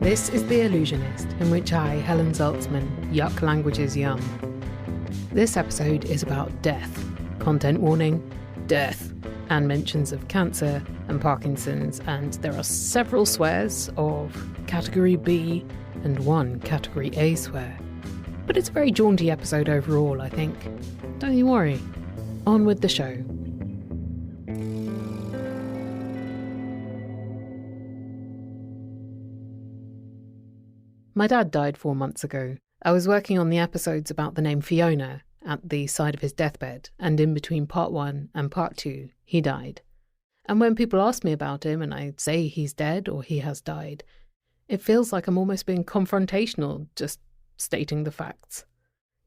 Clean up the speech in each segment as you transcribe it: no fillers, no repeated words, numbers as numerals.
This is The Allusionist, in which I, Helen Zaltzman, yuck languages young. This episode is about death. Content warning, death, and mentions of cancer and Parkinson's, and there are several swears of category B and one category A swear. But it's a very jaunty episode overall, I think. Don't you worry. On with the show. My dad died 4 months ago. I was working on the episodes about the name Fiona at the side of his deathbed, and in between part 1 and part 2, he died. And when people ask me about him and I say he's dead or he has died, it feels like I'm almost being confrontational, just stating the facts.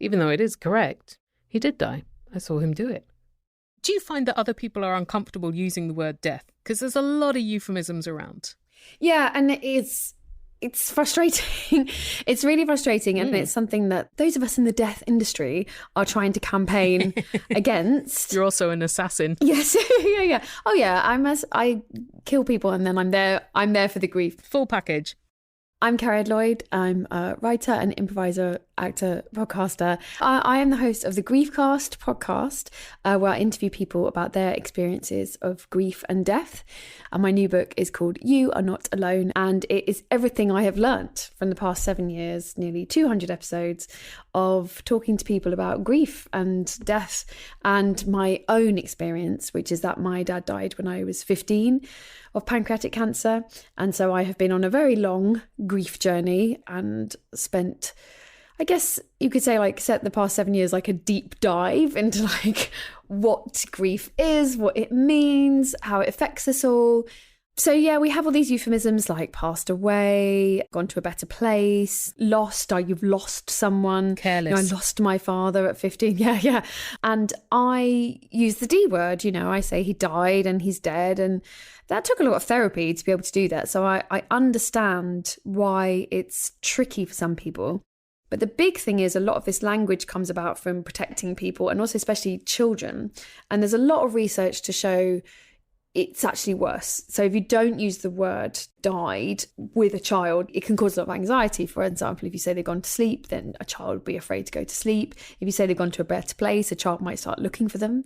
Even though it is correct, he did die. I saw him do it. Do you find that other people are uncomfortable using the word death? Because there's a lot of euphemisms around. Yeah, and it's frustrating. It's really frustrating, and it's something that those of us in the death industry are trying to campaign against. You're also an assassin. Yes, yeah. Oh yeah, I kill people and then I'm there for the grief. Full package. I'm Cariad Lloyd. I'm a writer and improviser, actor, podcaster. I am the host of the Griefcast podcast, where I interview people about their experiences of grief and death. And my new book is called You Are Not Alone, and it is everything I have learnt from the past 7 years, nearly 200 episodes of talking to people about grief and death and my own experience, which is that my dad died when I was 15 of pancreatic cancer. And so I have been on a very long grief journey and spent, I guess you could say, like, set the past 7 years like a deep dive into like what grief is, what it means, how it affects us all. So yeah, we have all these euphemisms like passed away, gone to a better place, lost, you've lost someone. Careless. I lost my father at 15. Yeah. And I use the D word, I say he died and he's dead. And that took a lot of therapy to be able to do that. So I understand why it's tricky for some people. But the big thing is a lot of this language comes about from protecting people and also especially children. And there's a lot of research to show it's actually worse. So if you don't use the word died with a child, it can cause a lot of anxiety. For example, if you say they've gone to sleep, then a child would be afraid to go to sleep. If you say they've gone to a better place, a child might start looking for them,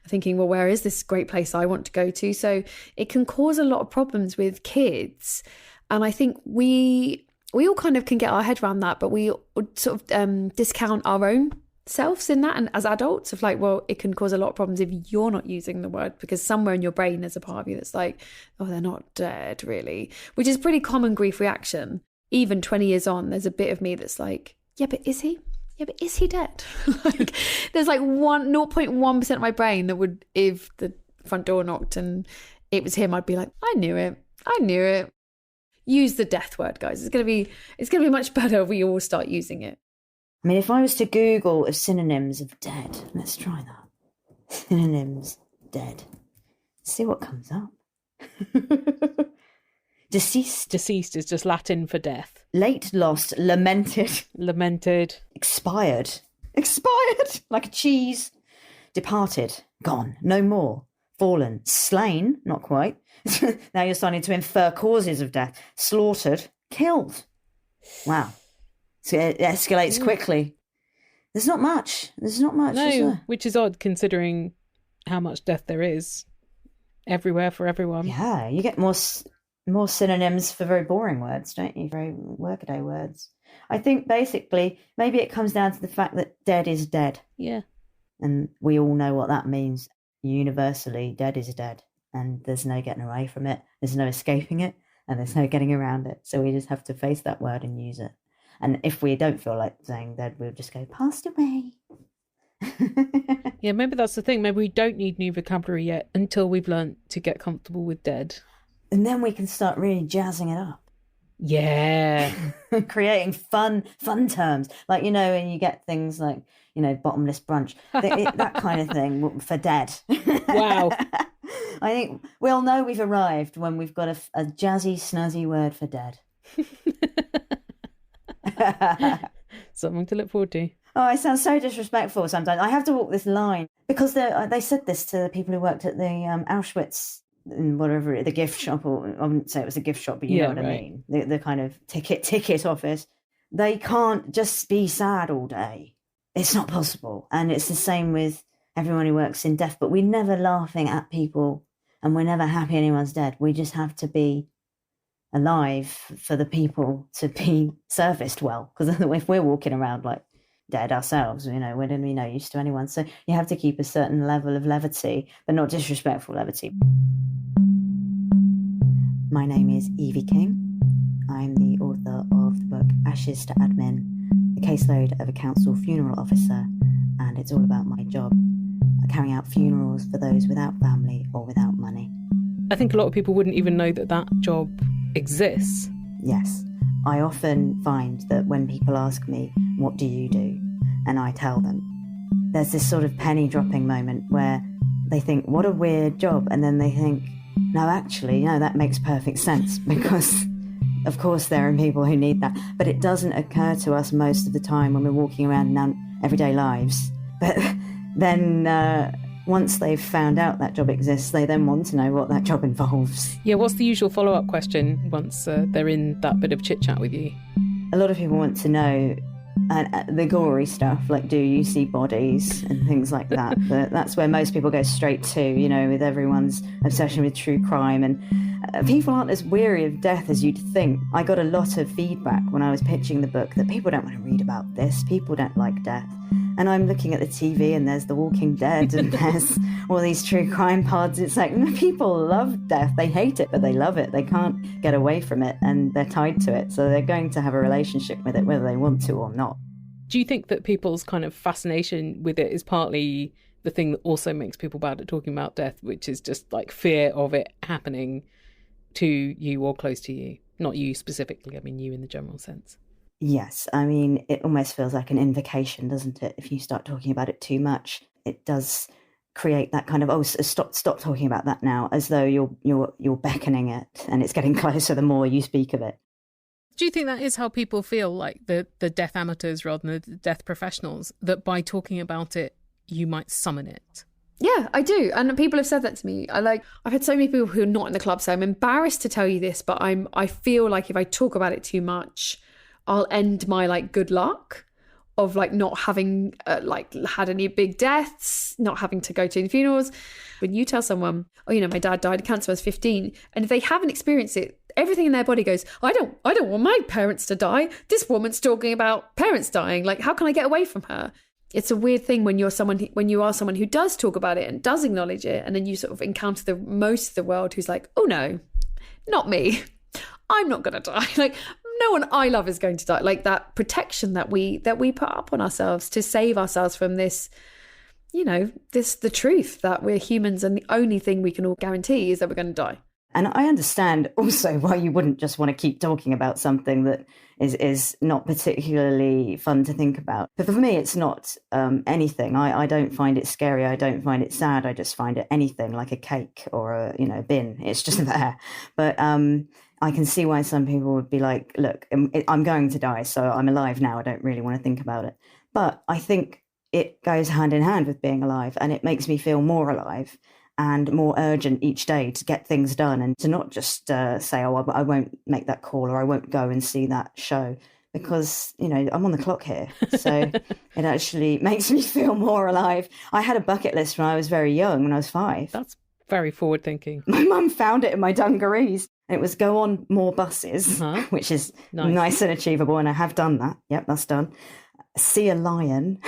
thinking, well, where is this great place I want to go to? So it can cause a lot of problems with kids. And I think we all kind of can get our head around that, but we sort of discount our own selves in that, and as adults of like, well, it can cause a lot of problems if you're not using the word, because somewhere in your brain there's a part of you that's like, oh, they're not dead really, which is pretty common grief reaction. Even 20 years on, there's a bit of me that's like, yeah, but is he dead? Like there's like 0.1% of my brain that would, if the front door knocked and it was him, I'd be like, I knew it. Use the death word, guys. It's gonna be much better if we all start using it. I mean, if I was to Google synonyms of dead, let's try that. Synonyms, dead. See what comes up. Deceased. Deceased is just Latin for death. Late, lost, lamented. Lamented. Expired. Like a cheese. Departed. Gone. No more. Fallen. Slain. Not quite. Now you're starting to infer causes of death. Slaughtered. Killed. Wow. So it escalates quickly. There's not much. No, which is odd considering how much death there is everywhere for everyone. Yeah, you get more synonyms for very boring words, don't you? Very workaday words. I think basically maybe it comes down to the fact that dead is dead. Yeah. And we all know what that means. Universally, dead is dead. And there's no getting away from it. There's no escaping it. And there's no getting around it. So we just have to face that word and use it. And if we don't feel like saying dead, we'll just go, passed away. Yeah, maybe that's the thing. Maybe we don't need new vocabulary yet until we've learnt to get comfortable with dead. And then we can start really jazzing it up. Yeah. Creating fun terms. Like, when you get things like, bottomless brunch. That kind of thing for dead. Wow. I think we'll know we've arrived when we've got a jazzy, snazzy word for dead. Something to look forward to. Oh, I sound so disrespectful sometimes. I have to walk this line because they said this to the people who worked at the Auschwitz in whatever, the gift shop, or I wouldn't say it was a gift shop, but you know what I mean, the kind of ticket office, they can't just be sad all day. It's not possible. And it's the same with everyone who works in death, but we're never laughing at people and we're never happy anyone's dead. We just have to be alive for the people to be serviced well, because if we're walking around like dead ourselves, we're no use to anyone. So you have to keep a certain level of levity, but not disrespectful levity. My name is Evie King. I'm the author of the book Ashes to Admin, the caseload of a council funeral officer, and it's all about my job, carrying out funerals for those without family or without money. I think a lot of people wouldn't even know that job exists. Yes. I often find that when people ask me, what do you do? And I tell them, there's this sort of penny dropping moment where they think, what a weird job. And then they think, no, actually, that makes perfect sense, because of course there are people who need that. But it doesn't occur to us most of the time when we're walking around in our everyday lives. But then once they've found out that job exists, they then want to know what that job involves. Yeah, what's the usual follow-up question once they're in that bit of chit-chat with you? A lot of people want to know the gory stuff, like do you see bodies and things like that. That's where most people go straight to, with everyone's obsession with true crime. And people aren't as weary of death as you'd think. I got a lot of feedback when I was pitching the book that people don't want to read about this, people don't like death. And I'm looking at the TV and there's The Walking Dead and there's all these true crime pods. It's like, people love death. They hate it, but they love it. They can't get away from it and they're tied to it. So they're going to have a relationship with it, whether they want to or not. Do you think that people's kind of fascination with it is partly the thing that also makes people bad at talking about death, which is just like fear of it happening to you or close to you? Not you specifically, I mean you in the general sense. Yes, I mean, it almost feels like an invocation, doesn't it? If you start talking about it too much, it does create that kind of, stop talking about that now, as though you're beckoning it and it's getting closer the more you speak of it. Do you think that is how people feel, like the death amateurs rather than the death professionals, that by talking about it, you might summon it? Yeah, I do. And people have said that to me. I've had so many people who are not in the club, so I'm embarrassed to tell you this, but I feel like if I talk about it too much, I'll end my good luck of not having had any big deaths, not having to go to any funerals. When you tell someone, my dad died of cancer when I was 15, and if they haven't experienced it, everything in their body goes, I don't want my parents to die. This woman's talking about parents dying. How can I get away from her? It's a weird thing when you are someone who does talk about it and does acknowledge it, and then you sort of encounter the most of the world who's like, oh no, not me. I'm not going to die. No one I love is going to die. That protection that we put up on ourselves to save ourselves from this, the truth that we're humans and the only thing we can all guarantee is that we're going to die. And I understand also why you wouldn't just want to keep talking about something that is not particularly fun to think about. But for me, it's not anything. I don't find it scary. I don't find it sad. I just find it anything, like a cake or a bin. It's just there. But I can see why some people would be like, look, I'm going to die, so I'm alive now. I don't really want to think about it. But I think it goes hand in hand with being alive, and it makes me feel more alive and more urgent each day to get things done and to not just say, I won't make that call or I won't go and see that show, because, I'm on the clock here. So it actually makes me feel more alive. I had a bucket list when I was very young, when I was 5. That's very forward thinking. My mum found it in my dungarees. And it was go on more buses, which is nice and achievable. And I have done that. Yep, that's done. See a lion.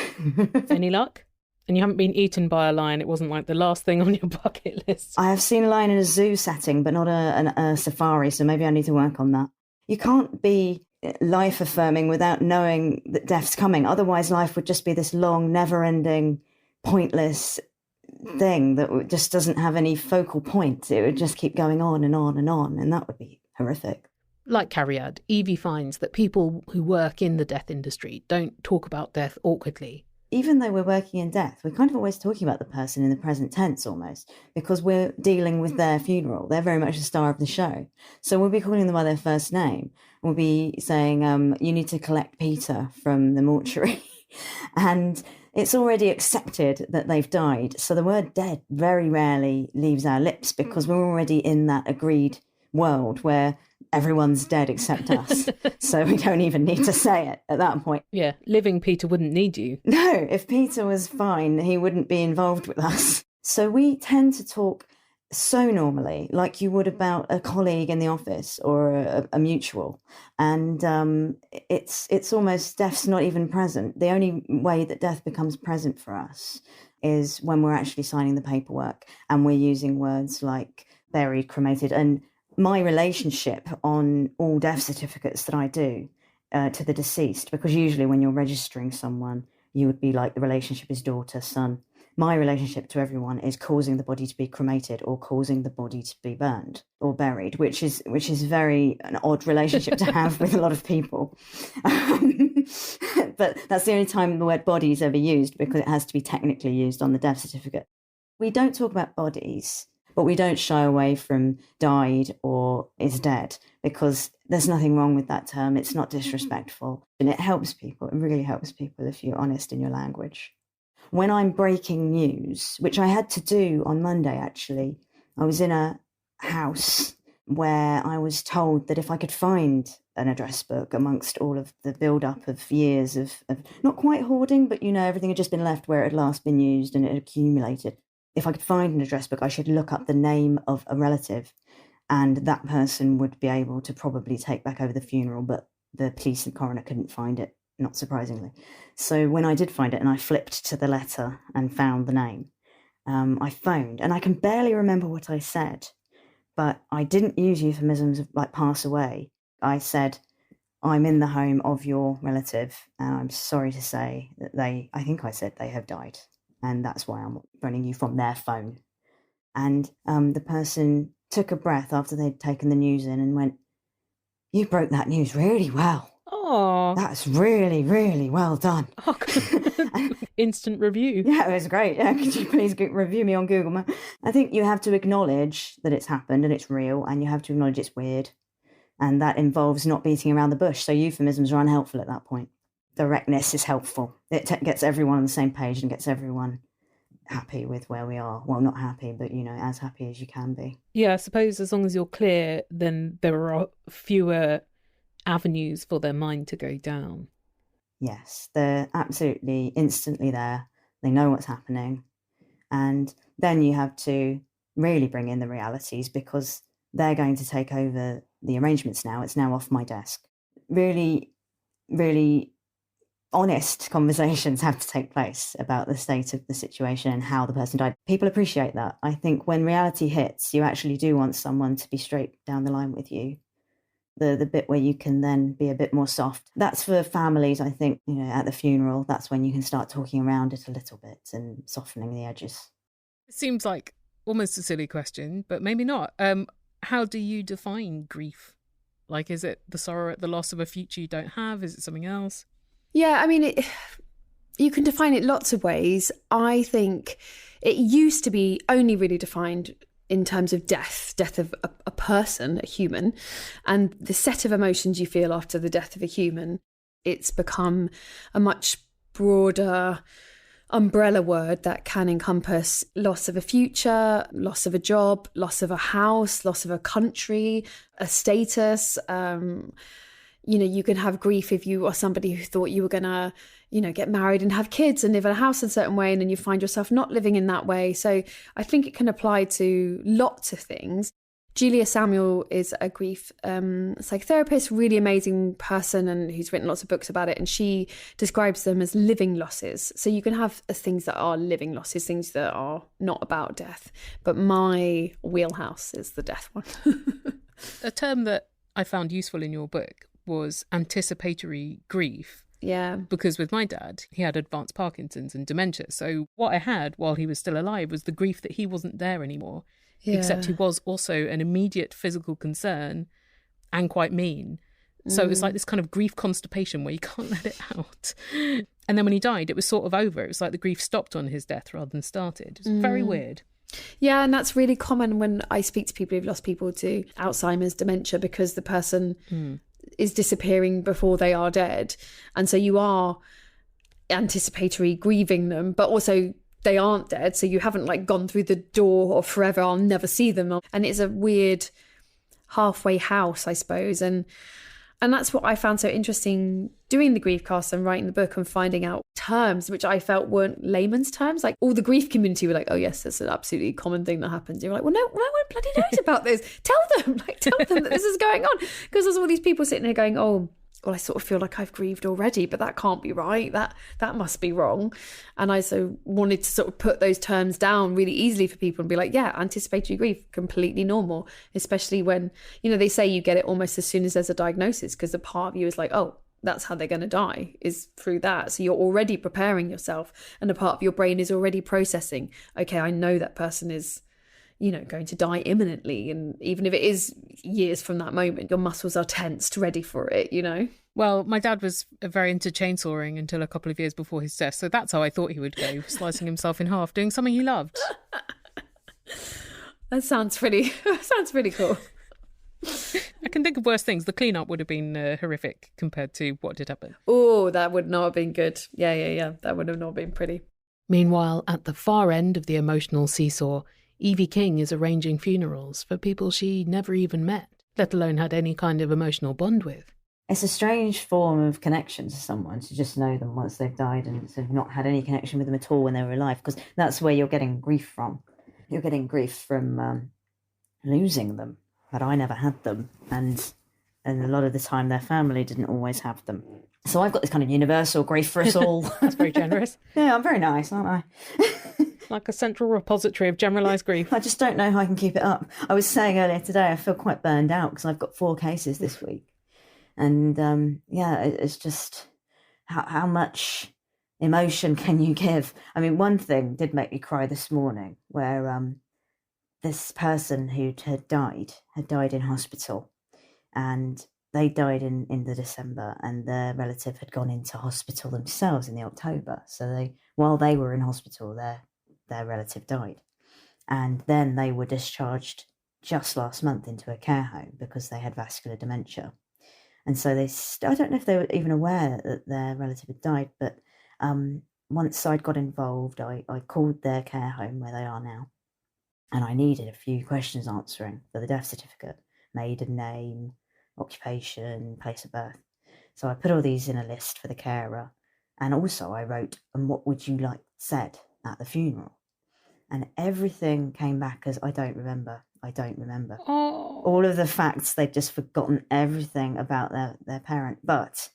Any luck? And you haven't been eaten by a lion. It wasn't like the last thing on your bucket list. I have seen a lion in a zoo setting, but not a safari. So maybe I need to work on that. You can't be life affirming without knowing that death's coming. Otherwise, life would just be this long, never ending, pointless thing that just doesn't have any focal point. It would just keep going on and on and on, and that would be horrific. Like Cariad, Evie finds that people who work in the death industry don't talk about death awkwardly. Even though we're working in death, we're kind of always talking about the person in the present tense almost, because we're dealing with their funeral. They're very much the star of the show. So we'll be calling them by their first name. We'll be saying, you need to collect Peter from the mortuary. And it's already accepted that they've died. So the word dead very rarely leaves our lips because we're already in that agreed world where everyone's dead except us. So we don't even need to say it at that point. Yeah, living Peter wouldn't need you. No, if Peter was fine, he wouldn't be involved with us. So we tend to talk so normally, like you would about a colleague in the office or a mutual. And it's almost, death's not even present. The only way that death becomes present for us is when we're actually signing the paperwork and we're using words like buried, cremated. And my relationship on all death certificates that I do to the deceased, because usually when you're registering someone, you would be like, the relationship is daughter, son. My relationship to everyone is causing the body to be cremated or causing the body to be burned or buried, which is very an odd relationship to have with a lot of people. But that's the only time the word body is ever used, because it has to be technically used on the death certificate. We don't talk about bodies, but we don't shy away from died or is dead, because there's nothing wrong with that term. It's not disrespectful, and it helps people. It really helps people if you're honest in your language. When I'm breaking news, which I had to do on Monday, actually, I was in a house where I was told that if I could find an address book amongst all of the build-up of years of not quite hoarding, but, everything had just been left where it had last been used and it had accumulated. If I could find an address book, I should look up the name of a relative, and that person would be able to probably take back over the funeral, but the police and coroner couldn't find it. Not surprisingly. So when I did find it and I flipped to the letter and found the name, I phoned, and I can barely remember what I said, but I didn't use euphemisms of like pass away. I said, I'm in the home of your relative, and I'm sorry to say that I think I said they have died, and that's why I'm phoning you from their phone. And the person took a breath after they'd taken the news in and went, you broke that news really well. Oh, that's really, really well done. Oh, instant review. Yeah, it was great. Yeah, could you please review me on Google Maps? I think you have to acknowledge that it's happened and it's real, and you have to acknowledge it's weird. And that involves not beating around the bush. So euphemisms are unhelpful at that point. Directness is helpful. It gets everyone on the same page and gets everyone happy with where we are. Well, not happy, but, as happy as you can be. Yeah, I suppose as long as you're clear, then there are fewer avenues for their mind to go down. Yes, they're absolutely instantly there. They know what's happening. And then you have to really bring in the realities, because they're going to take over the arrangements now. It's now off my desk. Really, really honest conversations have to take place about the state of the situation and how the person died. People appreciate that. I think when reality hits, you actually do want someone to be straight down the line with you. The bit where you can then be a bit more soft. That's for families, I think, at the funeral, that's when you can start talking around it a little bit and softening the edges. It seems like almost a silly question, but maybe not. How do you define grief? Like, is it the sorrow at the loss of a future you don't have? Is it something else? Yeah, I mean, you can define it lots of ways. I think it used to be only really defined in terms of death of a person, a human, and the set of emotions you feel after the death of a human. It's become a much broader umbrella word that can encompass loss of a future, loss of a job, loss of a house, loss of a country, a status. You can have grief if you are somebody who thought you were going to, get married and have kids and live in a house a certain way, and then you find yourself not living in that way. So I think it can apply to lots of things. Julia Samuel is a grief psychotherapist, really amazing person, and who's written lots of books about it. And she describes them as living losses. So you can have things that are living losses, things that are not about death. But my wheelhouse is the death one. A term that I found useful in your book was anticipatory grief. Yeah. Because with my dad, he had advanced Parkinson's and dementia. So what I had while he was still alive was the grief that he wasn't there anymore. Yeah. Except he was also an immediate physical concern and quite mean. So it was like this kind of grief constipation where you can't let it out. And then when he died, it was sort of over. It was like the grief stopped on his death rather than started. It was very weird. Yeah, and that's really common when I speak to people who've lost people to Alzheimer's, dementia, because the person is disappearing before they are dead. And so you are anticipatory grieving them, but also they aren't dead, so you haven't like gone through the door of forever, I'll never see them. And it's a weird halfway house, I suppose. And that's what I found so interesting doing the Griefcast and writing the book and finding out terms which I felt weren't layman's terms. Like all the grief community were like, oh yes, that's an absolutely common thing that happens. You're like, well, no one bloody knows about this. Tell them that this is going on. Because there's all these people sitting there going, oh, well, I sort of feel like I've grieved already, but that can't be right. That must be wrong. And I so wanted to sort of put those terms down really easily for people and be like, yeah, anticipatory grief, completely normal, especially when, they say you get it almost as soon as there's a diagnosis, because the part of you is like, oh, that's how they're going to die, is through that. So you're already preparing yourself, and a part of your brain is already processing, okay, I know that person is going to die imminently. And even if it is years from that moment, your muscles are tensed, ready for it, Well, my dad was very into chainsawing until a couple of years before his death. So that's how I thought he would go, slicing himself in half, doing something he loved. That sounds pretty cool. I can think of worse things. The cleanup would have been horrific compared to what did happen. Oh, that would not have been good. Yeah. That would have not been pretty. Meanwhile, at the far end of the emotional seesaw, Evie King is arranging funerals for people she never even met, let alone had any kind of emotional bond with. It's a strange form of connection to someone, to just know them once they've died and to have not had any connection with them at all when they were alive, because that's where you're getting grief from. You're getting grief from losing them, but I never had them, and a lot of the time their family didn't always have them. So I've got this kind of universal grief for us all. That's very generous. Yeah, I'm very nice, aren't I? Like a central repository of generalised grief. I just don't know how I can keep it up. I was saying earlier today, I feel quite burned out because I've got 4 cases this week. And it's just how much emotion can you give? I mean, one thing did make me cry this morning, where this person who had died in hospital, and they died in the December, and their relative had gone into hospital themselves in the October. So while they were in hospital, their relative died, and then they were discharged just last month into a care home because they had vascular dementia. And so I don't know if they were even aware that their relative had died, but once I'd got involved, I called their care home where they are now, and I needed a few questions answering for the death certificate: maiden name, occupation, place of birth. So I put all these in a list for the carer, and also I wrote, and what would you like said at the funeral? And everything came back as, I don't remember. Oh. All of the facts, they'd just forgotten everything about their parent. But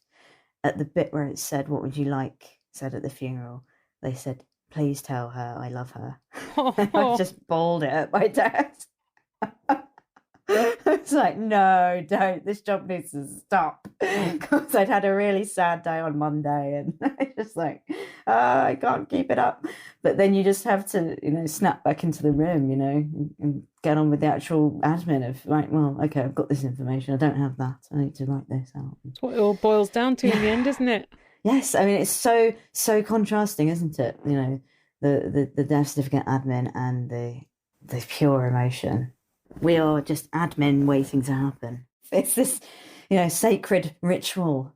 at the bit where it said, what would you like said at the funeral, they said, please tell her I love her. Oh. I just bawled it at my desk. It's like, no, don't. This job needs to stop. Because I'd had a really sad day on Monday, and it's just like, I can't keep it up. But then you just have to, snap back into the room, and get on with the actual admin of, right, well, okay, I've got this information. I don't have that. I need to write this out. That's what it all boils down to in the end, isn't it? Yes, I mean, it's so contrasting, isn't it? The death certificate admin and the pure emotion. We are just admin waiting to happen. It's this, sacred ritual,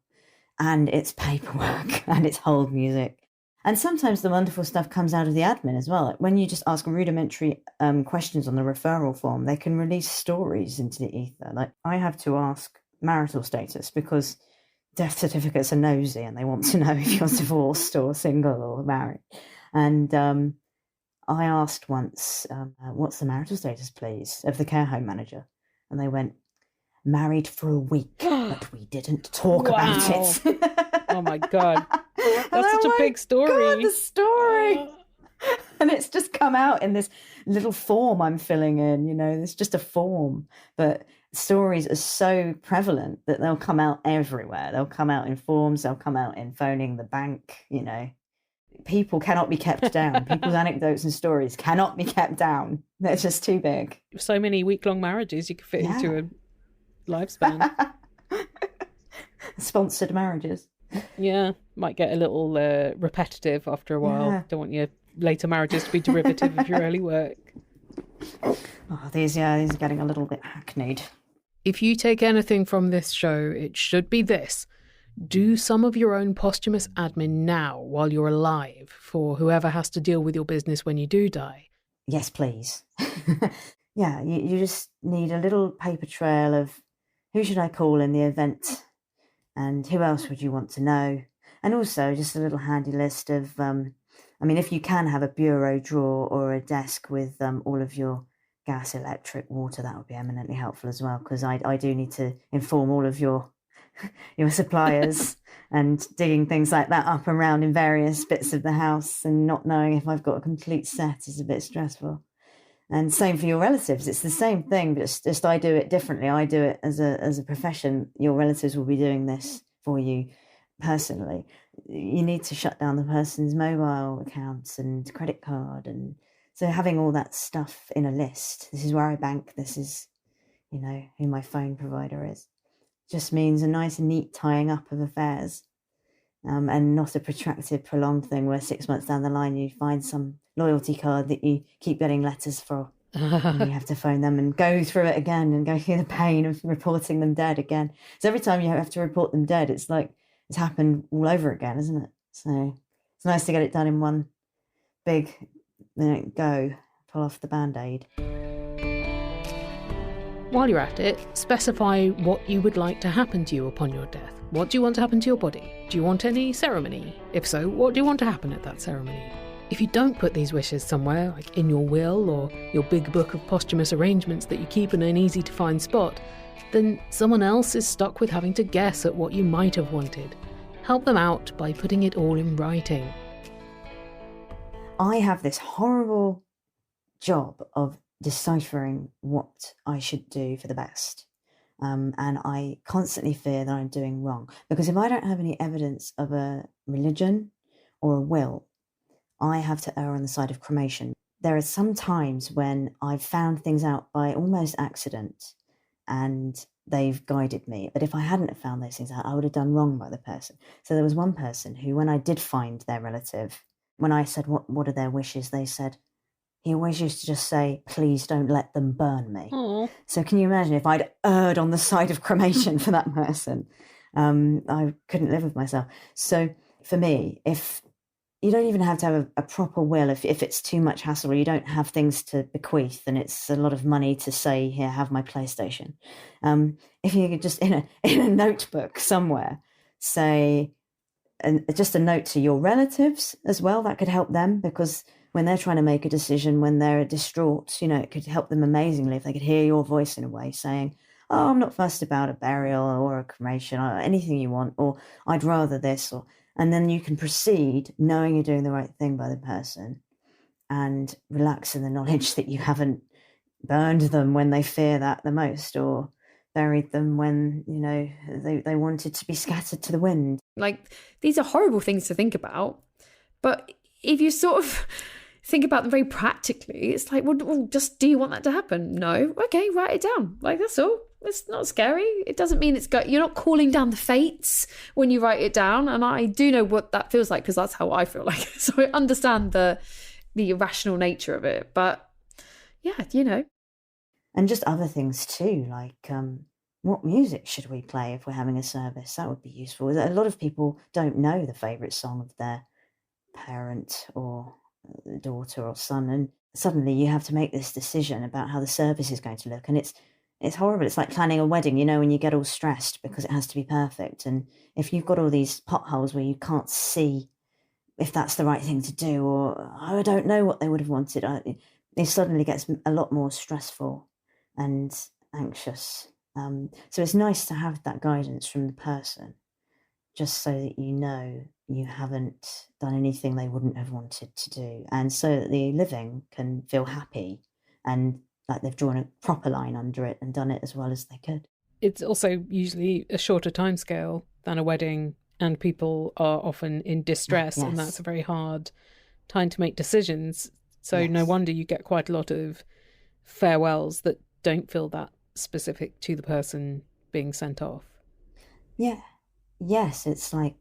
and it's paperwork and it's hold music. And sometimes the wonderful stuff comes out of the admin as well. Like when you just ask rudimentary questions on the referral form, they can release stories into the ether. Like I have to ask marital status because death certificates are nosy and they want to know if you're divorced or single or married. And I asked once, what's the marital status, please, of the care home manager? And they went, married for a week, but we didn't talk about it. Oh, my God. That's such a big story. God, the story. And it's just come out in this little form I'm filling in, it's just a form. But stories are so prevalent that they'll come out everywhere. They'll come out in forms. They'll come out in phoning the bank, People cannot be kept down. People's anecdotes and stories cannot be kept down. They're just too big. So many week-long marriages you could fit into a lifespan. Sponsored marriages. Yeah, might get a little repetitive after a while. Yeah. Don't want your later marriages to be derivative of your early work. These are getting a little bit hackneyed. If you take anything from this show, it should be this. Do some of your own posthumous admin now while you're alive for whoever has to deal with your business when you do die. Yes, please. Yeah, you just need a little paper trail of who should I call in the event and who else would you want to know. And also just a little handy list of, if you can have a bureau drawer or a desk with all of your gas, electric, water, that would be eminently helpful as well, because I do need to inform all of your suppliers and digging things like that up around in various bits of the house and not knowing if I've got a complete set is a bit stressful. And same for your relatives. It's the same thing, but it's just I do it differently. I do it as a profession. Your relatives will be doing this for you personally. You need to shut down the person's mobile accounts and credit card. And so having all that stuff in a list, this is where I bank, this is, who my phone provider is, just means a nice and neat tying up of affairs, and not a protracted, prolonged thing where 6 months down the line you find some loyalty card that you keep getting letters for. And you have to phone them and go through it again and go through the pain of reporting them dead again. So every time you have to report them dead, it's like it's happened all over again, isn't it? So it's nice to get it done in one big go, pull off the Band-Aid. While you're at it, specify what you would like to happen to you upon your death. What do you want to happen to your body? Do you want any ceremony? If so, what do you want to happen at that ceremony? If you don't put these wishes somewhere, like in your will or your big book of posthumous arrangements that you keep in an easy-to-find spot, then someone else is stuck with having to guess at what you might have wanted. Help them out by putting it all in writing. I have this horrible job of deciphering what I should do for the best. And I constantly fear that I'm doing wrong. Because if I don't have any evidence of a religion or a will, I have to err on the side of cremation. There are some times when I've found things out by almost accident and they've guided me. But if I hadn't have found those things out, I would have done wrong by the person. So there was one person who, when I did find their relative, when I said, what are their wishes? They said, he always used to just say, please don't let them burn me. Aww. So can you imagine if I'd erred on the side of cremation for that person? I couldn't live with myself. So for me, if you don't even have to have a proper will, if it's too much hassle or you don't have things to bequeath and it's a lot of money to say, here, have my PlayStation. If you could just in a notebook somewhere say, and just a note to your relatives as well, that could help them, because when they're trying to make a decision, when they're distraught, it could help them amazingly if they could hear your voice in a way saying, oh, I'm not fussed about a burial or a cremation or anything you want, or I'd rather this, and then you can proceed knowing you're doing the right thing by the person and relax in the knowledge that you haven't burned them when they fear that the most, or buried them when, they wanted to be scattered to the wind. Like, these are horrible things to think about, but if you sort of think about them very practically, it's like, well, just, do you want that to happen? No. Okay, write it down. Like, that's all. It's not scary. It doesn't mean you're not calling down the fates when you write it down. And I do know what that feels like, because that's how I feel like. So I understand the irrational nature of it. But yeah, And just other things too, like what music should we play if we're having a service? That would be useful. A lot of people don't know the favourite song of their parent or daughter or son, and suddenly you have to make this decision about how the service is going to look, and it's horrible. It's like planning a wedding, when you get all stressed because it has to be perfect, and if you've got all these potholes where you can't see if that's the right thing to do, or I don't know what they would have wanted, it suddenly gets a lot more stressful and anxious. So it's nice to have that guidance from the person, just so that you haven't done anything they wouldn't have wanted to do, and so that the living can feel happy and like they've drawn a proper line under it and done it as well as they could. It's also usually a shorter timescale than a wedding, and people are often in distress, yes. And that's a very hard time to make decisions. So yes. No wonder you get quite a lot of farewells that don't feel that specific to the person being sent off. Yeah. Yes, it's like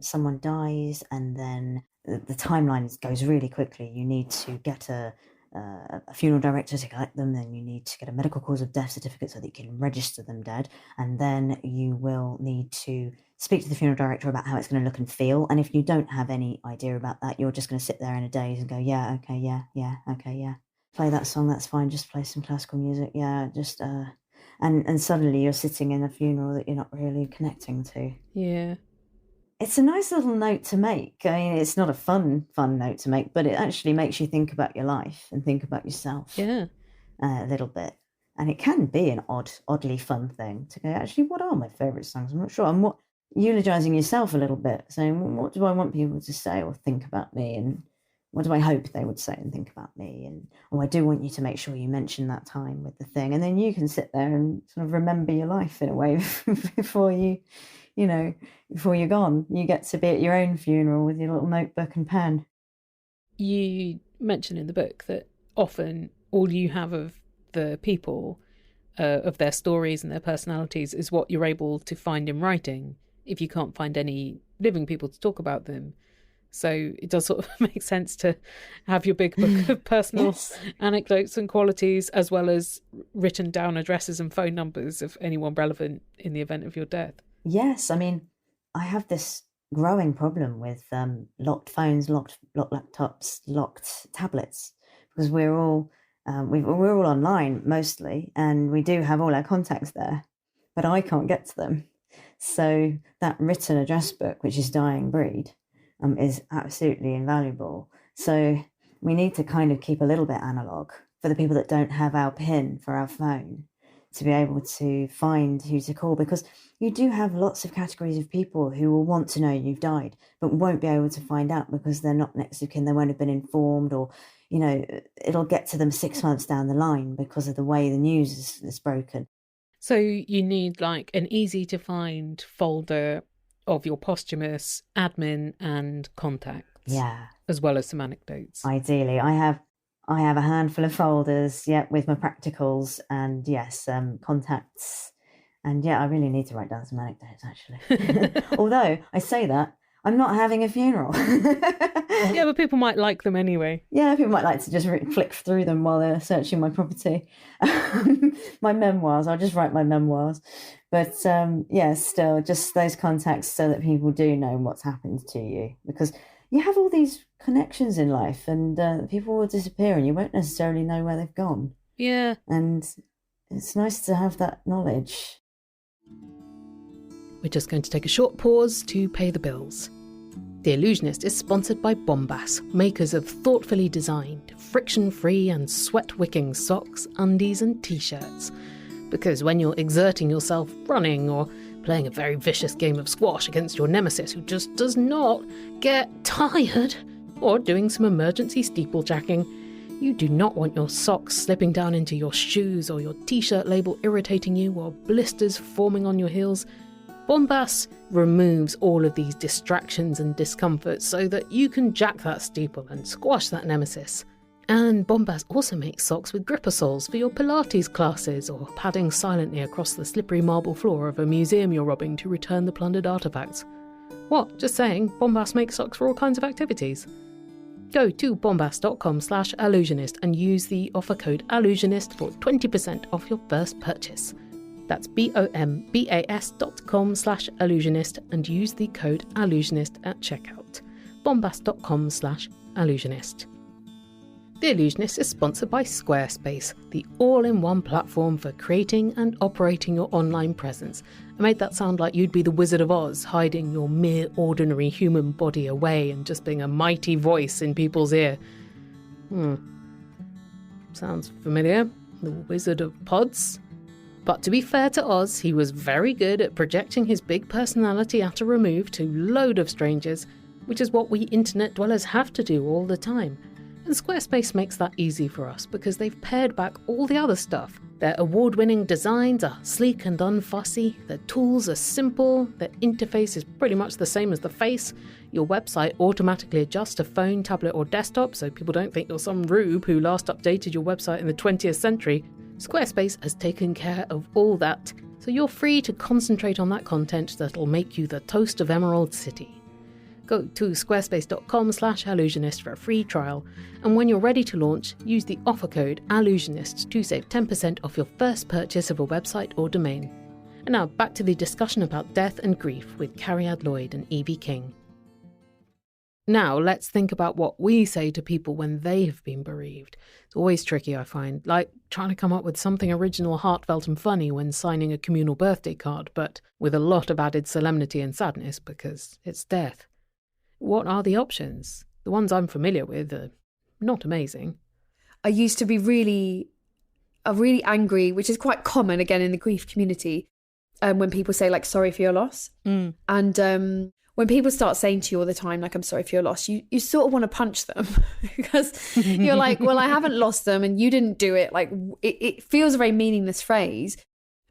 someone dies and then the timeline goes really quickly. You need to get a a funeral director to collect them, then you need to get a medical cause of death certificate so that you can register them dead, and then you will need to speak to the funeral director about how it's going to look and feel. And if you don't have any idea about that, you're just going to sit there in a daze and go, yeah, okay, yeah, okay, yeah. Play that song, that's fine, just play some classical music, yeah, just and suddenly you're sitting in a funeral that you're not really connecting to. Yeah. It's a nice little note to make. I mean, it's not a fun note to make, but it actually makes you think about your life and think about yourself. Yeah. A little bit. And it can be an oddly fun thing to go, actually, what are my favourite songs? I'm not sure. I'm eulogising yourself a little bit, saying, what do I want people to say or think about me? And what do I hope they would say and think about me? And, I do want you to make sure you mention that time with the thing. And then you can sit there and sort of remember your life in a way before before you're gone. You get to be at your own funeral with your little notebook and pen. You mention in the book that often all you have of the people, of their stories and their personalities, is what you're able to find in writing if you can't find any living people to talk about them. So it does sort of make sense to have your big book of personal anecdotes and qualities, as well as written down addresses and phone numbers of anyone relevant in the event of your death. Yes, I mean, I have this growing problem with locked phones, locked laptops, locked tablets, because we're all online mostly, and we do have all our contacts there, but I can't get to them. So that written address book, which is dying breed, is absolutely invaluable. So we need to kind of keep a little bit analog for the people that don't have our PIN for our phone, to be able to find who to call, because you do have lots of categories of people who will want to know you've died, but won't be able to find out because they're not next of kin, they won't have been informed, or, it'll get to them 6 months down the line because of the way the news is broken. So you need like an easy to find folder of your posthumous admin and contacts. Yeah. As well as some anecdotes. Ideally. I have a handful of folders, with my practicals and contacts. And I really need to write down some anecdotes, actually. Although I say that, I'm not having a funeral. Yeah, but people might like them anyway. Yeah, people might like to just flick through them while they're searching my property. My memoirs, I'll just write my memoirs. But still, just those contacts so that people do know what's happened to you. Because you have all these connections in life, and people will disappear and you won't necessarily know where they've gone. Yeah. And it's nice to have that knowledge. We're just going to take a short pause to pay the bills. The Allusionist is sponsored by Bombas, makers of thoughtfully designed, friction-free and sweat-wicking socks, undies and t-shirts. Because when you're exerting yourself running or playing a very vicious game of squash against your nemesis who just does not get tired, or doing some emergency steeplejacking, you do not want your socks slipping down into your shoes or your t-shirt label irritating you or blisters forming on your heels. Bombas removes all of these distractions and discomforts so that you can jack that steeple and squash that nemesis. And Bombas also makes socks with gripper soles for your Pilates classes or padding silently across the slippery marble floor of a museum you're robbing to return the plundered artefacts. What? Just saying, Bombas makes socks for all kinds of activities. Go to bombas.com/allusionist and use the offer code allusionist for 20% off your first purchase. That's bombas.com/allusionist and use the code allusionist at checkout. bombas.com/allusionist. The Allusionist is sponsored by Squarespace, the all-in-one platform for creating and operating your online presence. I made that sound like you'd be the Wizard of Oz, hiding your mere ordinary human body away and just being a mighty voice in people's ear. Sounds familiar. The Wizard of Pods. But to be fair to Oz, he was very good at projecting his big personality at a remove to a load of strangers, which is what we internet dwellers have to do all the time. And Squarespace makes that easy for us because they've pared back all the other stuff. Their award-winning designs are sleek and unfussy, their tools are simple, their interface is pretty much the same as the face, your website automatically adjusts to phone, tablet or desktop so people don't think you're some rube who last updated your website in the 20th century. Squarespace has taken care of all that, so you're free to concentrate on that content that'll make you the toast of Emerald City. Go to squarespace.com/allusionist for a free trial, and when you're ready to launch, use the offer code Allusionist to save 10% off your first purchase of a website or domain. And now back to the discussion about death and grief with Cariad Lloyd and Evie King. Now let's think about what we say to people when they have been bereaved. It's always tricky, I find, like trying to come up with something original, heartfelt and funny when signing a communal birthday card, but with a lot of added solemnity and sadness because it's death. What are the options? The ones I'm familiar with are not amazing. I used to be really angry, which is quite common again in the grief community, when people say like, sorry for your loss. And when people start saying to you all the time, like, I'm sorry for your loss, you sort of want to punch them because you're like, well, I haven't lost them and you didn't do it. Like it feels a very meaningless phrase.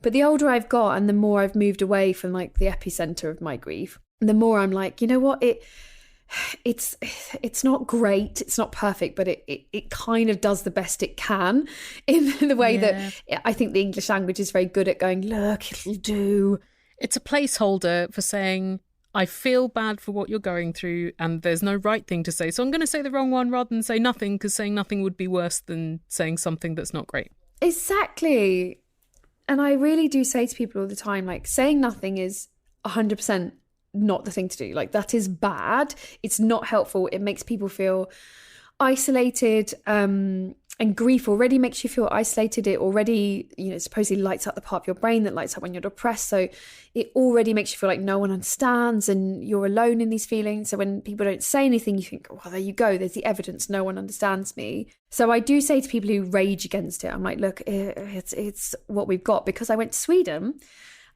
But the older I've got and the more I've moved away from like the epicenter of my grief, the more I'm like, you know what, it's not great, it's not perfect, but it kind of does the best it can in the way that I think the English language is very good at going, look, it'll do. It's a placeholder for saying, I feel bad for what you're going through and there's no right thing to say, so I'm going to say the wrong one rather than say nothing, because saying nothing would be worse than saying something that's not great. Exactly. And I really do say to people all the time, like, saying nothing is 100% not the thing to do. Like, that is bad. It's not helpful. It makes people feel isolated, and grief already makes you feel isolated. It already, supposedly lights up the part of your brain that lights up when you're depressed. So it already makes you feel like no one understands and you're alone in these feelings. So when people don't say anything, you think, well, there you go. There's the evidence. No one understands me. So I do say to people who rage against it, I'm like, look, it's what we've got. Because I went to Sweden.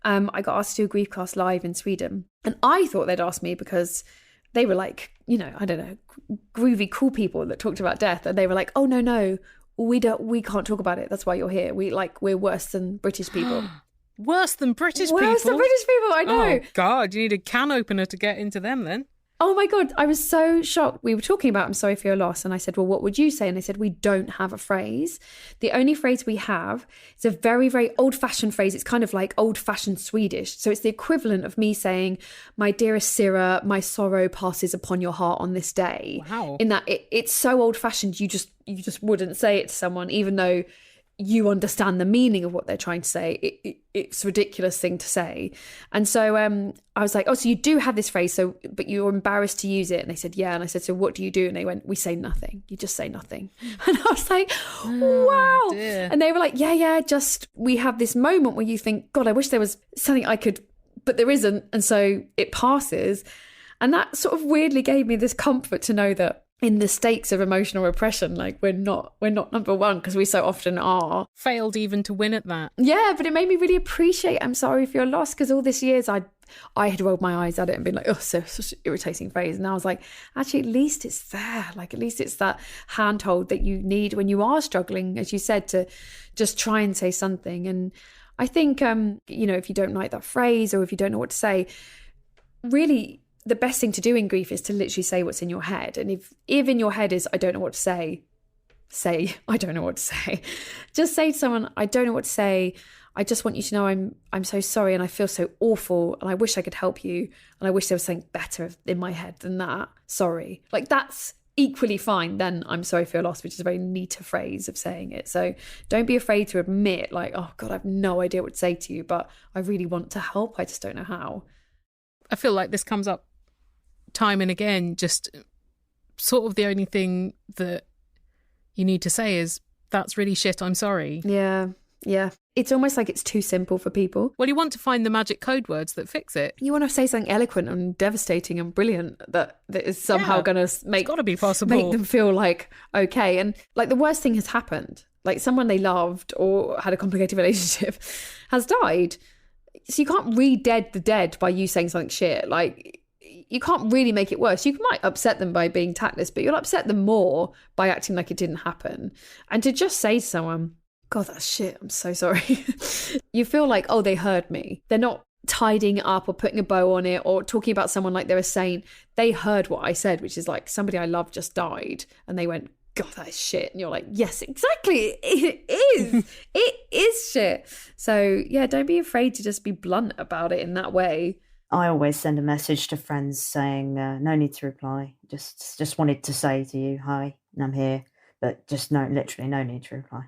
I got asked to do a Griefcast live in Sweden. And I thought they'd ask me because they were like, I don't know, groovy, cool people that talked about death. And they were like, oh, no, we can't talk about it. That's why you're here. We're worse than British people. Worse than British people? Worse than British people, I know. Oh, God, you need a can opener to get into them then. Oh my God, I was so shocked. We were talking about I'm sorry for your loss. And I said, well, what would you say? And they said, we don't have a phrase. The only phrase we have is a very, very old-fashioned phrase. It's kind of like old-fashioned Swedish. So it's the equivalent of me saying, my dearest Sira, my sorrow passes upon your heart on this day. Wow. In that it's so old-fashioned, you just wouldn't say it to someone, even though you understand the meaning of what they're trying to say. It's a ridiculous thing to say. And so I was like, oh, so you do have this phrase, but you're embarrassed to use it? And they said, yeah. And I said, so what do you do? And they went, we say nothing. You just say nothing. And I was like, wow. Dear. And they were like, yeah, just we have this moment where you think, God, I wish there was something I could, but there isn't. And so it passes. And that sort of weirdly gave me this comfort to know that in the stakes of emotional repression, like we're not number one, because we so often are. Failed even to win at that. Yeah, but it made me really appreciate I'm sorry for your loss, because all these years I had rolled my eyes at it and been like, oh, such an irritating phrase. And I was like, actually, at least it's there. Like, at least it's that handhold that you need when you are struggling, as you said, to just try and say something. And I think, if you don't like that phrase or if you don't know what to say, really, the best thing to do in grief is to literally say what's in your head. And if in your head is, I don't know what to say, I don't know what to say. Just say to someone, I don't know what to say. I just want you to know I'm so sorry and I feel so awful and I wish I could help you and I wish there was something better in my head than that. Sorry. Like, that's equally fine than I'm sorry for your loss, which is a very neater phrase of saying it. So don't be afraid to admit, like, oh God, I have no idea what to say to you, but I really want to help. I just don't know how. I feel like this comes up time and again. Just sort of the only thing that you need to say is, that's really shit, I'm sorry. Yeah. It's almost like it's too simple for people. Well, you want to find the magic code words that fix it. You want to say something eloquent and devastating and brilliant that is somehow going to make them feel like okay. And like, the worst thing has happened. Like, someone they loved or had a complicated relationship has died. So you can't redead the dead by you saying something shit. Like, you can't really make it worse. You might upset them by being tactless, but you'll upset them more by acting like it didn't happen. And to just say to someone, God, that's shit, I'm so sorry. You feel like, oh, they heard me. They're not tidying it up or putting a bow on it or talking about someone like they're a saint. They heard what I said, which is like, somebody I love just died. And they went, God, that is shit. And you're like, yes, exactly. It is. It is shit. So yeah, don't be afraid to just be blunt about it in that way. I always send a message to friends saying, no need to reply. Just wanted to say to you, hi, I'm here. But just literally no need to reply.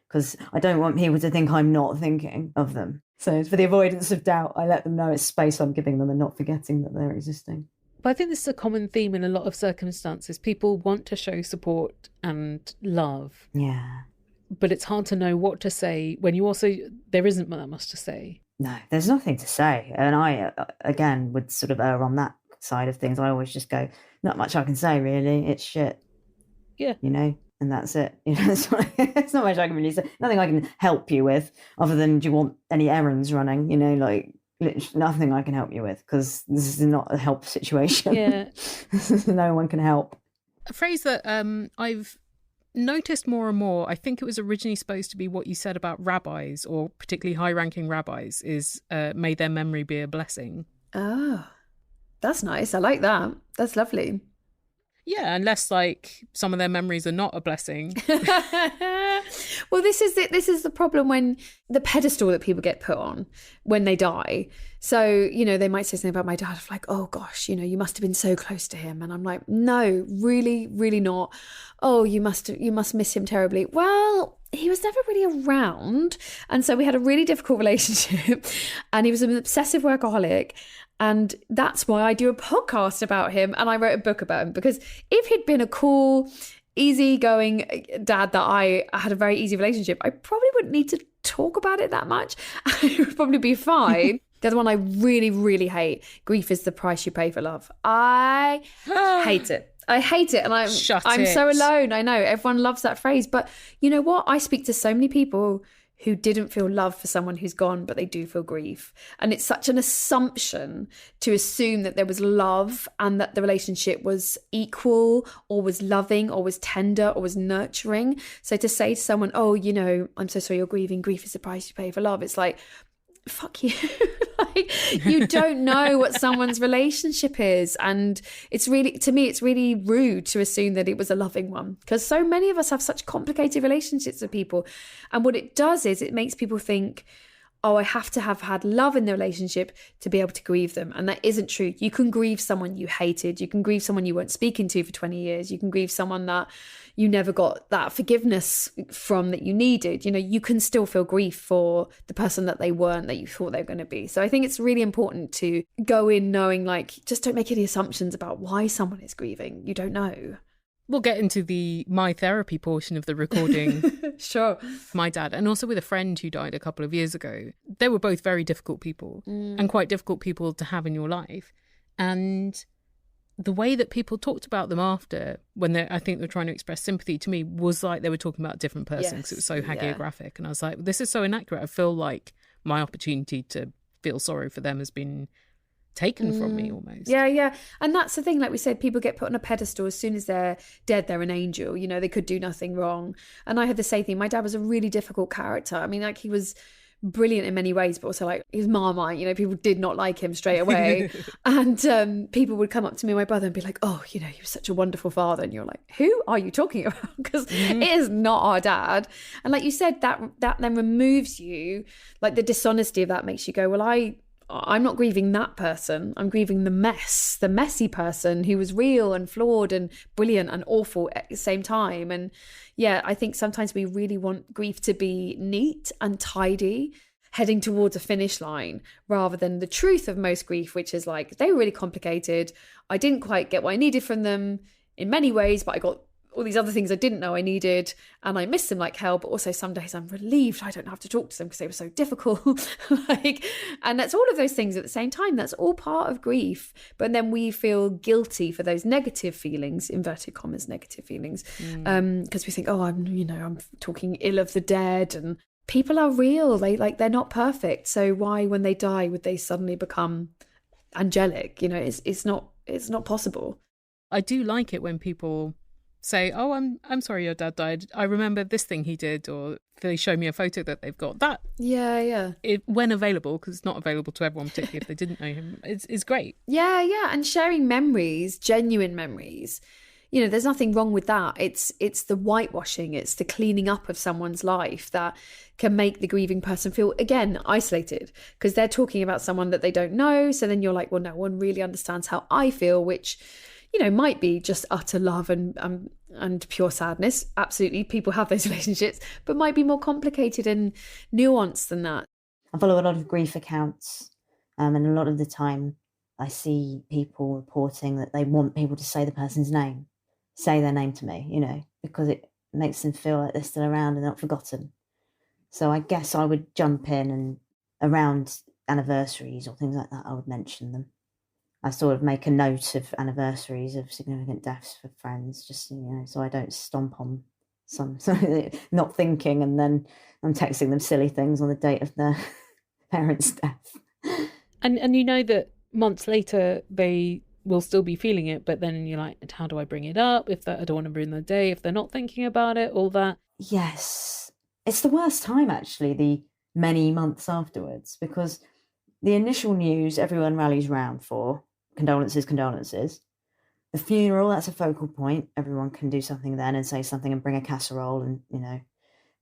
Because I don't want people to think I'm not thinking of them. So for the avoidance of doubt, I let them know it's space I'm giving them and not forgetting that they're existing. But I think this is a common theme in a lot of circumstances. People want to show support and love. Yeah. But it's hard to know what to say when there isn't that much to say. No, there's nothing to say. And I, again, would sort of err on that side of things. I always just go, not much I can say, really. It's shit. Yeah. And that's it. It's not much I can really say. Nothing I can help you with other than, do you want any errands running? Literally nothing I can help you with, because this is not a help situation. Yeah. No one can help. A phrase that I've noticed more and more, I think it was originally supposed to be what you said about rabbis, or particularly high-ranking rabbis, is may their memory be a blessing. Oh, that's nice. I like that. That's lovely. Yeah, unless some of their memories are not a blessing. Well, this is the problem when the pedestal that people get put on when they die. So, they might say something about my dad, like, oh gosh, you must have been so close to him. And I'm like, no, really, really not. Oh, you must miss him terribly. Well, he was never really around. And so we had a really difficult relationship, and he was an obsessive workaholic. And that's why I do a podcast about him, and I wrote a book about him, because if he'd been a cool, easygoing dad that I had a very easy relationship, I probably wouldn't need to talk about it that much. It would probably be fine. The other one I really, really hate, grief is the price you pay for love. I hate it. I hate it. And I'm so alone. I know everyone loves that phrase. But you know what? I speak to so many people who didn't feel love for someone who's gone, but they do feel grief. And it's such an assumption to assume that there was love and that the relationship was equal or was loving or was tender or was nurturing. So to say to someone, oh, I'm so sorry you're grieving, grief is the price you pay for love. It's like, fuck you. You don't know what someone's relationship is. And it's really, to me, it's really rude to assume that it was a loving one, because so many of us have such complicated relationships with people. And what it does is it makes people think, oh, I have to have had love in the relationship to be able to grieve them. And that isn't true. You can grieve someone you hated. You can grieve someone you weren't speaking to for 20 years. You can grieve someone that you never got that forgiveness from that you needed. You can still feel grief for the person that they weren't, that you thought they were going to be. So I think it's really important to go in knowing, just don't make any assumptions about why someone is grieving. You don't know. We'll get into my therapy portion of the recording. Sure. My dad, and also with a friend who died a couple of years ago. They were both very difficult people and quite difficult people to have in your life. And the way that people talked about them after, when I think they're trying to express sympathy, to me was like they were talking about a different person, because it was so hagiographic. And I was like, this is so inaccurate. I feel like my opportunity to feel sorry for them has been taken from me almost. Yeah. And that's the thing, like we said, people get put on a pedestal. As soon as they're dead, they're an angel. They could do nothing wrong. And I had the same thing. My dad was a really difficult character. I mean, he was brilliant in many ways, but also he was Marmite. People did not like him straight away. And people would come up to me and my brother and be like, oh, he was such a wonderful father. And you're like, who are you talking about? Because it is not our dad. And like you said, that then removes you, the dishonesty of that makes you go, well, I'm not grieving that person. I'm grieving the messy person who was real and flawed and brilliant and awful at the same time. And yeah, I think sometimes we really want grief to be neat and tidy, heading towards a finish line, rather than the truth of most grief, which is they were really complicated. I didn't quite get what I needed from them in many ways, but I got all these other things I didn't know I needed, and I miss them like hell. But also some days I'm relieved I don't have to talk to them because they were so difficult. And that's all of those things at the same time. That's all part of grief. But then we feel guilty for those negative feelings, inverted commas, negative feelings, because we think, oh, I'm talking ill of the dead, and people are real. They're not perfect. So why, when they die, would they suddenly become angelic? It's not possible. I do like it when people say, oh, I'm sorry your dad died. I remember this thing he did, or they show me a photo that they've got. That, when available, because it's not available to everyone, particularly if they didn't know him, it's great. Yeah. And sharing memories, genuine memories, You know, there's nothing wrong with that. It's the whitewashing, it's the cleaning up of someone's life that can make the grieving person feel, again, isolated, because they're talking about someone that they don't know. So then you're like, well, no one really understands how I feel, which, you know, might be just utter love and pure sadness. Absolutely, people have those relationships, but might be more complicated and nuanced than that. I follow a lot of grief accounts, and a lot of the time I see people reporting that they want people to say the person's name, say their name to me, you know, because it makes them feel like they're still around and not forgotten. So I guess I would jump in, and around anniversaries or things like that, I would mention them. I sort of make a note of anniversaries of significant deaths for friends, just, you know, so I don't stomp on some not thinking, and then I'm texting them silly things on the date of their parents' death. And you know that months later they will still be feeling it, but then you're like, how do I bring it up? I don't want to ruin their day if they're not thinking about it, all that. Yes. It's the worst time, actually, the many months afterwards, because the initial news everyone rallies round for, condolences. The funeral, that's a focal point. Everyone can do something then and say something and bring a casserole and, you know.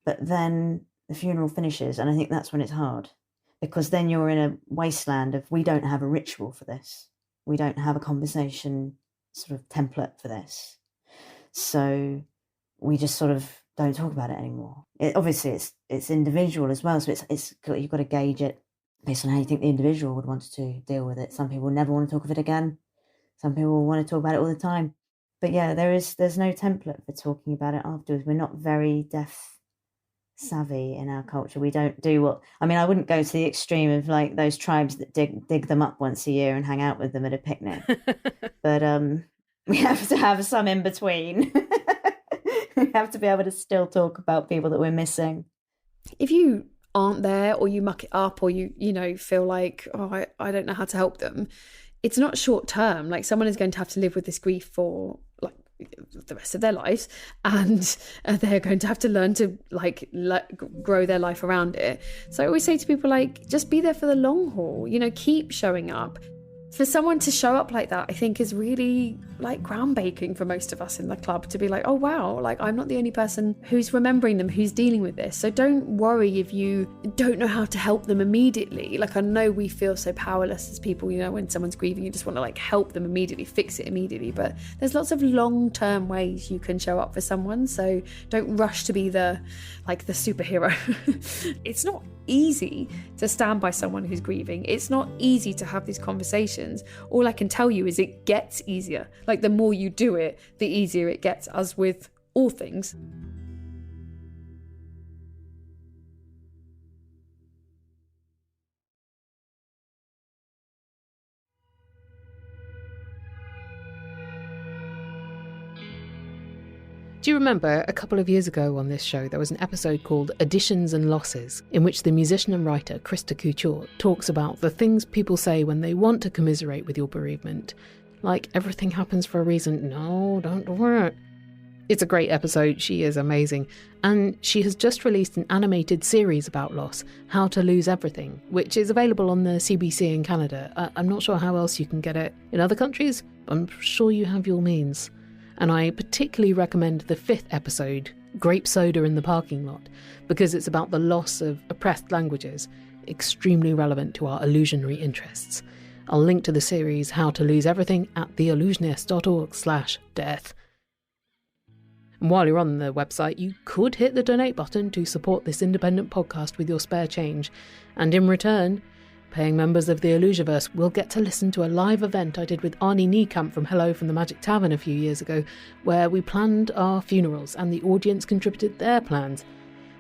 But then the funeral finishes, and I think that's when it's hard, because then you're in a wasteland of, we don't have a ritual for this. We don't have a conversation sort of template for this. So we just sort of don't talk about it anymore. Obviously, it's individual as well, so it's you've got to gauge it based on how you think the individual would want to deal with it. Some people never want to talk of it again. Some people want to talk about it all the time. But yeah, there's no template for talking about it afterwards. We're not very death savvy in our culture. We don't do what, I mean, I wouldn't go to the extreme of like those tribes that dig them up once a year and hang out with them at a picnic. But we have to have some in between. We have to be able to still talk about people that we're missing. If you aren't there, or you muck it up, or you know, feel like, oh, I don't know how to help them, it's not short term. Like, someone is going to have to live with this grief for like the rest of their lives, and they're going to have to learn to grow their life around it. So I always say to people, like, just be there for the long haul, you know, keep showing up. For someone to show up like that, I think, is really like groundbreaking for most of us in the club, to be like, oh wow, like, I'm not the only person who's remembering them, who's dealing with this. So don't worry if you don't know how to help them immediately. Like, I know we feel so powerless as people, you know, when someone's grieving, you just want to like help them immediately, fix it immediately. But there's lots of long-term ways you can show up for someone. So don't rush to be the superhero. It's not easy to stand by someone who's grieving. It's not easy to have these conversations. All I can tell you is it gets easier. Like, the more you do it, the easier it gets, as with all things. Do you remember a couple of years ago on this show there was an episode called Additions and Losses, in which the musician and writer Krista Couture talks about the things people say when they want to commiserate with your bereavement, like everything happens for a reason. No, don't do it. It's a great episode, she is amazing, and she has just released an animated series about loss, How to Lose Everything, which is available on the CBC in Canada. I'm not sure how else you can get it in other countries, but I'm sure you have your means. And I particularly recommend the 5th episode, Grape Soda in the Parking Lot, because it's about the loss of oppressed languages, extremely relevant to our illusionary interests. I'll link to the series How to Lose Everything at theallusionist.org/death. And while you're on the website, you could hit the donate button to support this independent podcast with your spare change. And in return, paying members of the Illusiverse will get to listen to a live event I did with Arnie Niekamp from Hello from the Magic Tavern a few years ago, where we planned our funerals and the audience contributed their plans.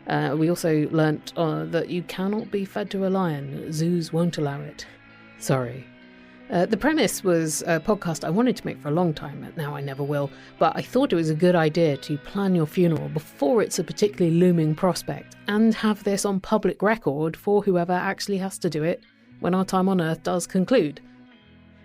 We also learnt that you cannot be fed to a lion. Zoos won't allow it. Sorry. The premise was a podcast I wanted to make for a long time, now I never will, but I thought it was a good idea to plan your funeral before it's a particularly looming prospect, and have this on public record for whoever actually has to do it when our time on Earth does conclude.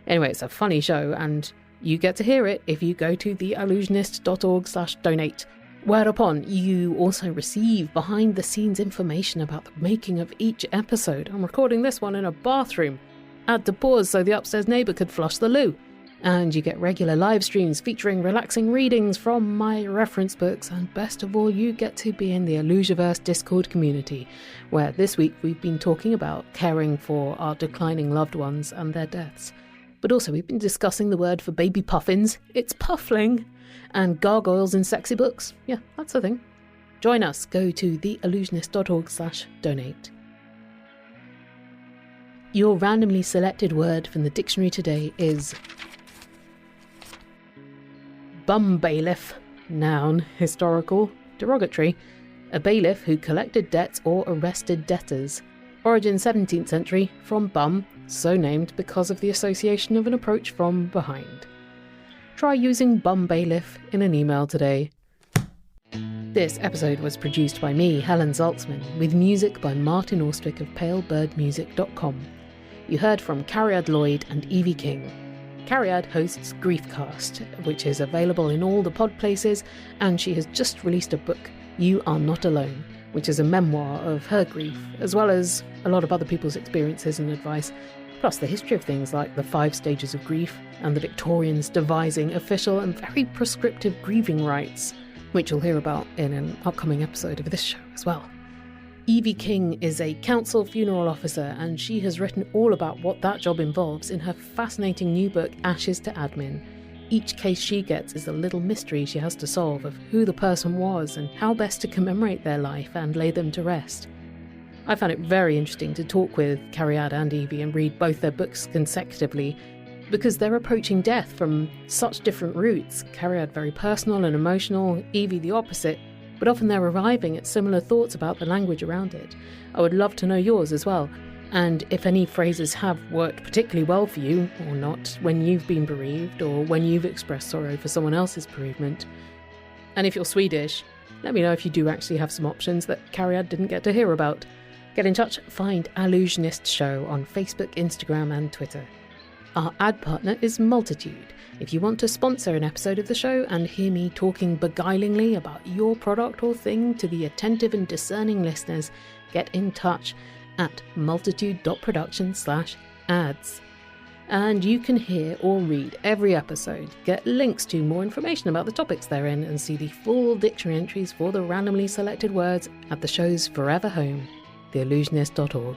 Anyway, it's a funny show, and you get to hear it if you go to theallusionist.org/donate, whereupon you also receive behind-the-scenes information about the making of each episode. I'm recording this one in a bathroom. Had to pause so the upstairs neighbour could flush the loo. And you get regular live streams featuring relaxing readings from my reference books, and best of all, you get to be in the Allusionist Discord community, where this week we've been talking about caring for our declining loved ones and their deaths. But also we've been discussing the word for baby puffins, it's puffling, and gargoyles in sexy books. Yeah, that's a thing. Join us, go to theallusionist.org/donate. Your randomly selected word from the dictionary today is bum bailiff. Noun, historical, derogatory. A bailiff who collected debts or arrested debtors. Origin 17th century, from bum, so named because of the association of an approach from behind. Try using bum bailiff in an email today. This episode was produced by me, Helen Zaltzman, with music by Martin Austwick of palebirdmusic.com. You heard from Cariad Lloyd and Evie King. Cariad hosts Griefcast, which is available in all the pod places, and she has just released a book, You Are Not Alone, which is a memoir of her grief, as well as a lot of other people's experiences and advice, plus the history of things like the 5 stages of grief and the Victorians devising official and very prescriptive grieving rites, which you'll hear about in an upcoming episode of this show as well. Evie King is a council funeral officer, and she has written all about what that job involves in her fascinating new book, Ashes to Admin. Each case she gets is a little mystery she has to solve of who the person was and how best to commemorate their life and lay them to rest. I found it very interesting to talk with Cariad and Evie and read both their books consecutively, because they're approaching death from such different routes. Cariad very personal and emotional, Evie the opposite, but often they're arriving at similar thoughts about the language around it. I would love to know yours as well, and if any phrases have worked particularly well for you, or not, when you've been bereaved, or when you've expressed sorrow for someone else's bereavement. And if you're Swedish, let me know if you do actually have some options that Cariad didn't get to hear about. Get in touch, find Allusionist Show on Facebook, Instagram and Twitter. Our ad partner is Multitude. If you want to sponsor an episode of the show and hear me talking beguilingly about your product or thing to the attentive and discerning listeners, get in touch at multitude.production/ads. And you can hear or read every episode, get links to more information about the topics they're in, and see the full dictionary entries for the randomly selected words at the show's forever home, theallusionist.org.